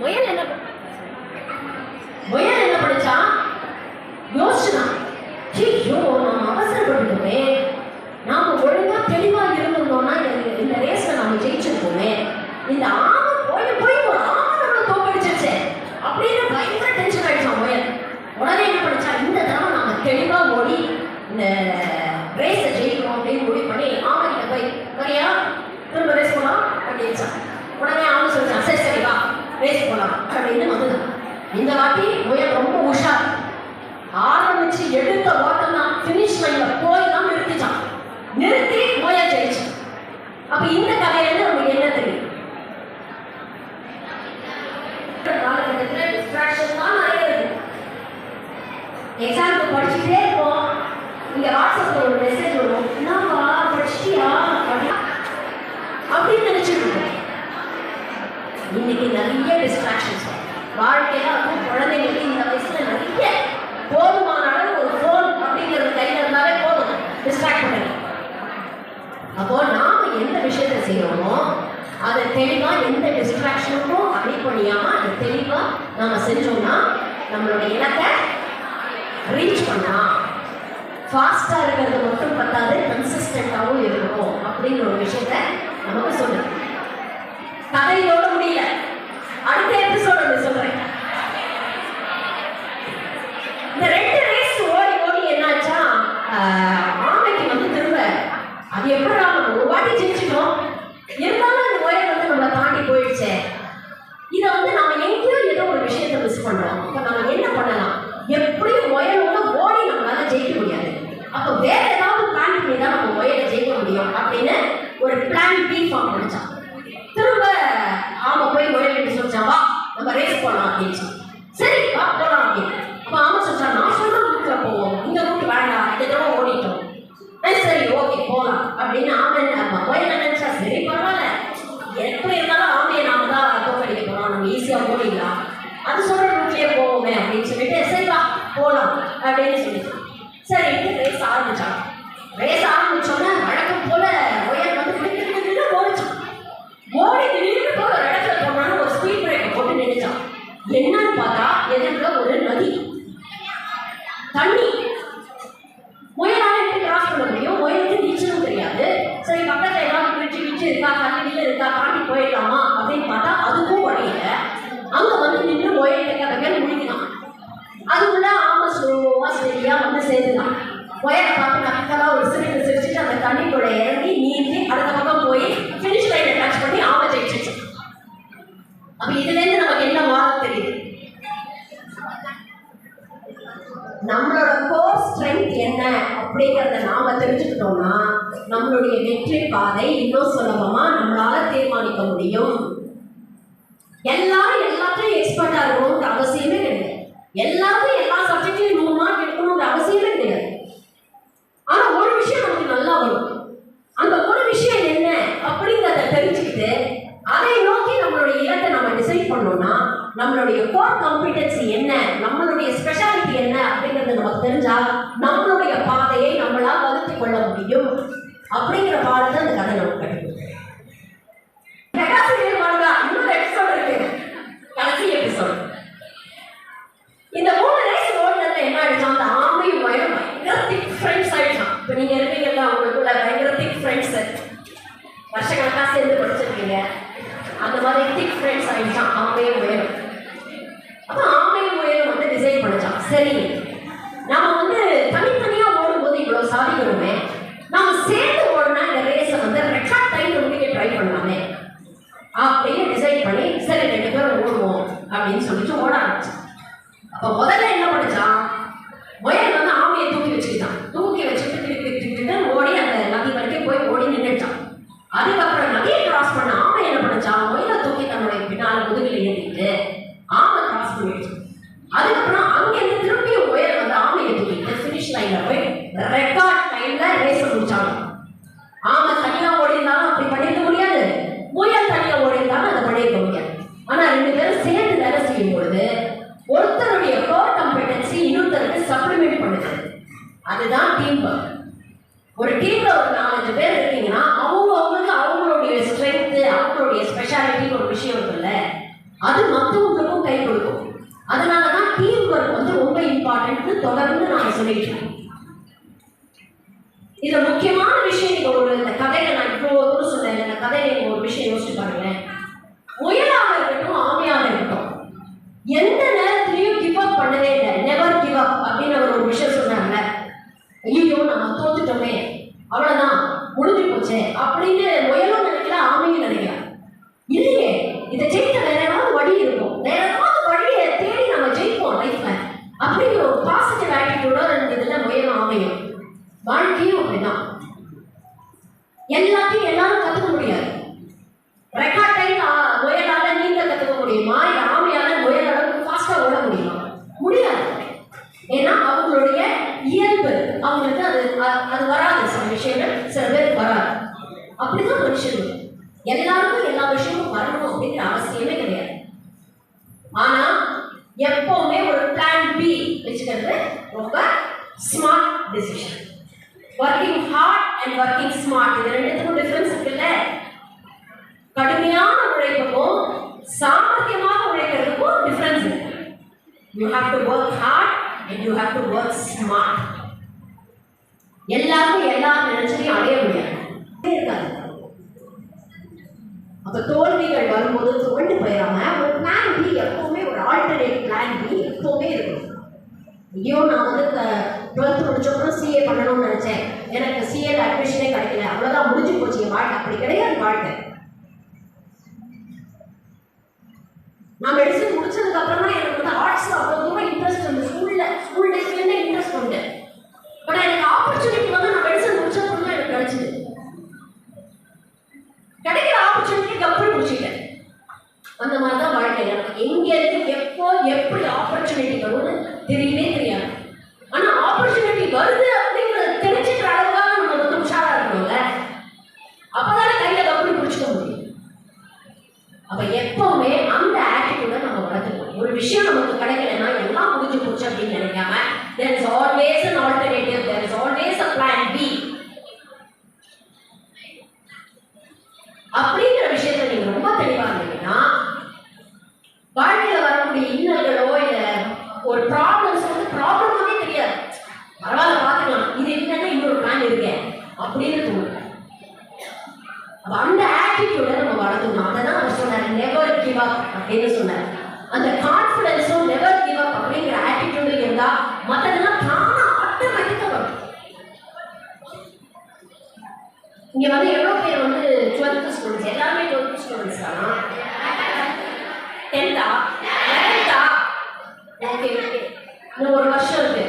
முயல் என்ன படிச்சா யோசிச்சுதான், ஐயோ நம்ம அவசரப்பட்டுக்கோமே, நாம ஒழுங்கா தெளிவா இருந்திருந்தோம்னா இந்த ரேஸ்ல நாம ஜெயிச்சிருக்கோமே, இந்த ஆமை போய் ஒரு ஆமை நம்மளை தோக்கடிச்சிருச்சு அப்படின்னு பயங்கர டென்ஷன் ஆயிடுச்சான் முயல். உடனே என்ன படிச்சா, இந்த தடவை நாம தெளிவா ஓடி இந்த ரேஸை ஜெயிக்கணும் அப்படின்னு முடிவு பண்ணி ஆமை கிட்ட போய், வரியா திரும்ப ரேஸ் போலாம் அப்படின்னு. உடனே ஆமை சொல்லிச்சான், சரி சரி வா ரேஸ் போலாம் அப்படின்னு வந்து. இந்த வாட்டி முயல் ரொம்ப உஷார், ஆரம்பிச்சு எடுத்த ஓட்டம் தான் ஃபினிஷ் லைன்ல போய் தான் நிறுத்திச்சான். நிறுத்தி முயல் ஜெயிச்சு. அப்ப இந்த கதையில நமக்கு என்ன தெரியும்? காலகட்டத்தில் டிஸ்ட்ராக்ஷன் தான் நிறைய இருக்கு. எக்ஸாமுக்கு படிச்சுட்டே இருப்போம், இங்க வாட்ஸ்அப்ல ஒரு மெசேஜ் வரும், என்னப்பா படிச்சிட்டியா அப்படின்னு நினைச்சிட்டு இருக்கோம். இன்னைக்கு நிறைய டிஸ்ட்ராக்ஷன்ஸ் வாழ்க்கையில, அதுவும் குழந்தைங்களுக்கு இந்த வயசுல நிறைய போதுமான அளவு ஒரு ஃபோன் அப்படிங்கிறது கையில் இருந்தாலே போதும், டிஸ்ட்ராக்ட் பண்ணி. அப்போ நாம எந்த விஷயத்தை செய்யறோமோ அதை தெளிவா எந்த டிஸ்ட்ராக்ஷனுக்கும் அடிப்படையாம அதை தெளிவா நாம செஞ்சோம்னா நம்மளுடைய இலக்கை ரீச் பண்ணலாம். ஃபாஸ்டா இருக்கிறது மட்டும் பத்தாது, கன்சிஸ்டன்டாகவும் இருக்கணும் அப்படிங்கிற ஒரு விஷயத்த நமக்கு சொல்லுது. கதையோட முடியல, அடுத்த எபிசோட சொல்றேன். இந்த 2 ரேஸ் ஓடி என்னாச்சா, ஆமைக்கு வந்து திரும்ப அது எப்படி நம்ம ஒரு வாட்டி ஜெயிச்சிட்டோம், இருந்தாலும் அந்த முயல் வந்து நம்மளை தாண்டி போயிடுச்சு. இதை வந்து நம்ம எங்கேயோ ஏதோ ஒரு விஷயத்தை மிஸ் பண்றோம். இப்போ நம்ம என்ன பண்ணலாம், எப்படியும் முயலோட ஓடி நம்மளால ஜெயிக்க முடியாது, அப்போ வேற ஏதாவது பிளான் பண்ணி தான் நம்ம முயலை ஜெயிக்க முடியும் அப்படின்னு ஒரு பிளான் பி ஃபார்ம் பண்ணிச்சான். திரும்ப ஆமை போய் முயல் கிட்ட சொல்லிச்சா, வா நம்ம ரேஸ் போகலாம் அப்படின்னு. சரி வா போகலாம் அப்படின்னு. அப்போ ஆமை சொல்லிச்சா, நான் சொல்ற ரூட்ல போவோம், இந்த ரூட் வேண்டாம், இந்த தடவை ஓடிட்டோம். சரி ஓகே போகலாம் அப்படின்னு ஆமை முயல் நினைச்சா, சரி பரவாயில்ல, எப்படி இருந்தாலும் ஆமையை நாம தான் தோக்கடிக்க போறோம், நம்ம ஈஸியா ஓடிடலாம், அது சொல்ற ரூட்லயே போவோமே அப்படின்னு சொல்லிட்டு, சரி வா போகலாம் அப்படின்னு சொல்லிட்டு சரி ரேஸ் ஆரம்பிச்சாங்க. ரேஸ் ஆரம்பிச்சோன்னா வழக்கம் போல முயல் வந்து ஓடிச்சான். ஓடி திடீர்னு போய் ஒரு இடத்துல போனாலும் ஒரு ஸ்பீட் பிரேக்கை போட்டு நினைச்சான். என்னன்னு பார்த்தா எதிர்ல ஒரு நதி, தண்ணி. முயலால எப்படி கிராஸ் பண்ண முடியும், முயலுக்கு நீச்சலும் தெரியாது. சரி பக்கத்துல ஏதாவது கிழிச்சு இருக்கா, கல்வி இருக்கா, தாண்டி போயிடலாமா அப்படின்னு பார்த்தா அதுக்கும் வழியில. அங்க வந்து நின்று முயல் கதை முடிக்கலாம். அதுக்குள்ள ஆமை ஸ்லோவா சரியா வந்து சேர்ந்துதான். முயலை பார்த்து நக்கலா ஒரு சிரிப்பு சிரிச்சுட்டு அந்த தண்ணிக்குள்ள இறங்கி நீந்தி அடுத்த பக்கம் போய் ஃபினிஷ் லைனை டச் பண்ணி ஆமை ஜெயிச்சிச்சு. அப்ப இதுல இருந்து நமக்கு என்ன மாறும் தெரியுது, நம்மளோட கோர் ஸ்ட்ரென்த் என்ன அப்படிங்கிறத நாம தெரிஞ்சுக்கிட்டோம்னா நம்மளுடைய வெற்றி பாதை இன்னும் சுலபமா நம்மளால தீர்மானிக்க முடியும். எல்லாரும் எல்லாத்தையும் எக்ஸ்பர்ட்டா இருக்கணும்ன்ற அவசியமே கிடையாது, எல்லாரும் எல்லா சப்ஜெக்ட்லயும் 100 மார்க் எடுக்கணும்ன்ற அவசியமே கிடையாது. ஆனா ஒரு விஷயம் நமக்கு நல்லா வரும், அந்த ஒரு விஷயம் என்ன அப்படிங்கிறத தெரிஞ்சுக்கிட்டு அதை நோக்கி நம்மளுடைய இலக்கை நம்ம டிசைட் பண்ணோம்னா நம்மளுடைய கோர் காம்பிடன்சி என்ன, நம்மளுடைய ஸ்பெஷாலிட்டி என்ன அப்படிங்கிறது நமக்கு தெரிஞ்சா நம்மளுடைய பாதையை நம்மளால் வகுத்து கொள்ள முடியும். அப்படிங்கிற பாடத்தை அந்த கதை நமக்கு கிடைக்கும். இன்னொரு எபிசோட் இருக்கு, கடைசி எபிசோட். இந்த 3 ரேஸ் ஓடுனதுல என்ன ஆயிடுச்சான், அந்த ஆமையும் முயலும் பயங்கர திக் ஃப்ரெண்ட்ஸ் ஆயிடுச்சான். இப்போ நீங்க இருக்கீங்கல்ல, உங்களுக்குள்ள பயங்கர திக் ஃப்ரெண்ட்ஸ், வருஷக்கணக்காக சேர்ந்து படிச்சிருக்கீங்க, அந்த மாதிரி திக் ஃப்ரெண்ட்ஸ் ஆயிடுச்சான் ஆமையும் முயலும். அப்போ ஆமையும் முயலும் வந்து டிசைட் பண்ணிச்சான், சரி நம்ம வந்து தனித்தனியா ஓடும்போது இவ்வளவு சாதிக்கணுமே, நம்ம சேர்ந்து ஓடுனா இந்த ரேஸை வந்து ரெக்கார்ட் டைம்ல முடிக்க ட்ரை பண்ணலாமே அப்படின்னு டிசைட் பண்ணி சரி 2 பேரும் ஓடுவோம் அப்படின்னு சொல்லிட்டு ஓட ஆரம்பிச்சான். அப்போ முதல்ல என்ன பண்ணிச்சான், முயல் வந்து ஆமையை தூக்கி வச்சுக்கிட்டான். தூக்கி வச்சுக்கிட்டு திருப்பி ஓடி அந்த நதி வரைக்கும் போய் ஓடி நின்றுட்டான். அதுக்கப்புறம் நதியை கிராஸ் பண்ண ஆமை என்ன பண்ணிச்சான், முயலை தூக்கி தன்னுடைய பின்னால் முதுகில் ஏற்றிட்டு ஆமை கிராஸ் பண்ணிடுச்சு. அதுக்கப்புறம் அங்கிருந்து திருப்பியும் முயல் வந்து ஆமையை தூக்கிட்டு ஃபினிஷ் லைன்ல போய் ரெக்கார்ட் டைம்ல ரேஸை முடிச்சாங்க. ஆமை தனியா ஓடி இருந்தாலும் அப்படி பண்ணிருக்க முடியாது, முயல் தனியா ஓடி இருந்தாலும் அதை பண்ணிருக்க முடியாது. ஆனா 2 பேரும் சேர்ந்து வேலை செய்யும் பொழுது ஒருத்தருடைய கோர் காம்பிடன்சி இன்னொருத்தருக்கு சப்ளிமெண்ட் பண்ணுது. அதுதான் டீம் ஒர்க். ஒரு டீம்ல ஒரு 4-5 பேர் இருக்கீங்கன்னா அவங்களுக்கு அவங்களுடைய ஸ்ட்ரென்த், அவங்களுடைய ஸ்பெஷாலிட்டி ஒரு விஷயம் இருக்குல்ல, அது மற்றவங்க அப்படின்னு தொடர்ந்து நாம சொல்லிட்டு இருக்கோம். இதுல முக்கியமான விஷயம் நீங்க ஒரு இந்த கதையில நான் இவ்வளவு தூரம் சொன்னேன். இந்த கதையில நீங்க ஒரு விஷயம் யோசிச்சு பாருங்களேன். முயலாக இருக்கட்டும் ஆமையாக இருக்கட்டும் எந்த நேரத்திலையும் கிவ் அப் பண்ணவே இல்லை. நெவர் கிவ் அப் அப்படின்னு அவர் ஒரு விஷயம் சொன்னாங்க. ஐயோ நம்ம தோத்துட்டோமே, அவ்வளவுதான் முடிஞ்சு போச்சே அப்படின்னு முயலும் நினைக்கல, ஆமையும் நினைக்கல. இல்லையே, இதை ஜெயிக்க வேற ஏதாவது வழி இருக்கும், வேற ஏதாவது வழியை தேடி நம்ம ஜெயிப்போம் லைஃப்ல அப்படிங்கிற ஒரு பாசிட்டிவ் ஆட்டிடியூடோட இருந்ததுல முயலும் ஆமையும். வாழ்க்கையும் அப்படிதான். எல்லாத்தையும் எல்லாரும் கத்துக்க முடியாது. ரெக்கார்ட் டைம் முயலால நீங்க கத்துக்க முடியுமா? இல்ல ஆமையால முயல் அளவுக்கு ஃபாஸ்டா ஓட முடியுமா? முடியாது. ஏன்னா அவங்களுடைய இயல்பு, அவங்களுக்கு அது வராது. சில விஷயங்கள் சில பேருக்கு வராது. அப்படிதான் மனுஷன். எல்லாருக்கும் எல்லா விஷயமும் வரணும் அப்படிங்கிற அவசியமே கிடையாது. ஆனா எப்பவுமே ஒரு பிளான் பி வச்சுக்கிறது ரொம்ப smart decision. Working hard and working smart, இது ரெண்டுத்துக்கும் டிஃபரன்ஸ் இருக்குல்ல. கடுமையான உழைப்புக்கும் சாமர்த்தியமாக உழைக்கிறதுக்கும் டிஃபரன்ஸ் இருக்கு. You have to work hard and you have to work smart. எல்லாருக்கும் எல்லாரும் நினைச்சதையும் அடைய முடியாது. அப்ப தோல்விகள் வரும்போது தோண்டு போயிடாம ஒரு பிளான் பி, எப்பவுமே ஒரு ஆல்டர்னேட் பிளான் பி எப்பவுமே இருக்கும். ஐயோ நான் வந்து 12th முடிச்சப்பறம் சிஏ பண்ணணும்னு நினைச்சேன், எனக்கு சிஏல அட்மிஷனே கிடைக்கல, அவ்வளவுதான் முடிஞ்சு போச்சு என் வாழ்க்கை. அப்படி கிடையாது வாழ்க்கை. நான் மெடிசன் முடிச்சதுக்கு அப்புறம் தான் எனக்கு வந்து ஆர்ட்ஸ்ல அவ்வளவு தூரம் இன்ட்ரெஸ்ட் உண்டு. ஸ்கூல் டேஸ்ல இன்ட்ரெஸ்ட் உண்டு. பட் எனக்கு ஆப்பர்ச்சுனிட்டி வந்து நான் மெடிசன் முடிச்சப்பறம் தான் எனக்கு கிடைச்சது. கிடைக்கிற ஆப்பர்ச்சுனிட்டி கப்பல் முடிச்சுட்டேன். அந்த மாதிரிதான் வாழ்க்கை. நமக்கு எங்க இருக்கு, எப்போ எப்படி ஆப்பர்ச்சுனிட்டி வரும்னு தெரியவே தெரியாது. ஆனா ஆப்பர்ச்சுனிட்டி வருது அப்படிங்கிறது தெரிஞ்சுக்கிற அளவுக்காக நம்ம வந்து உஷாரா இருக்கணும்ல. அப்பதானே கையில கப்பல் பிடிச்சுக்க முடியும். அப்ப எப்பவுமே அந்த ஆட்டிடியூட நம்ம வளர்த்துக்கணும். ஒரு விஷயம் நமக்கு கிடைக்கலன்னா எல்லாம் முடிஞ்சு போச்சு அப்படின்னு நினைக்காம there is always an alternative, there is always a plan B அப்படிங்கிற விஷயத்துல நீங்க ரொம்ப தெளிவா இருந்தீங்கன்னா வாழ்க்கையில வரக்கூடிய இன்னல்களோ இல்ல ஒரு ப்ராப்ளம்ஸ் வந்து ப்ராப்ளமாவே தெரியாது. பரவாயில்ல பாத்துக்கலாம், இது என்னன்னா இன்னொரு பிளான் இருக்கு அப்படின்னு தோணும். அப்ப அந்த ஆட்டிடியூட நம்ம வளர்க்கணும். அதான் அவர் சொன்னார், நெவர் கிவ் அப் அப்படின்னு சொன்னார். அந்த கான்ஃபிடன்ஸும் நெவர் கிவ் அப் அப்படிங்கிற ஆட்டிடியூடு இருந்தா மற்றதெல்லாம் தானா ஆட்டோமேட்டிக்கா வரும். இங்க வந்து எவ்வளவு பேர் வந்து 12th ஸ்டூடெண்ட்ஸ்? எல்லாருமே 12th ஸ்டூடெண்ட்ஸ் தானா? 10th-ஆ? 11th-ஆ? ஓகே ஓகே, இன்னும் ஒரு வருஷம் இருக்கு.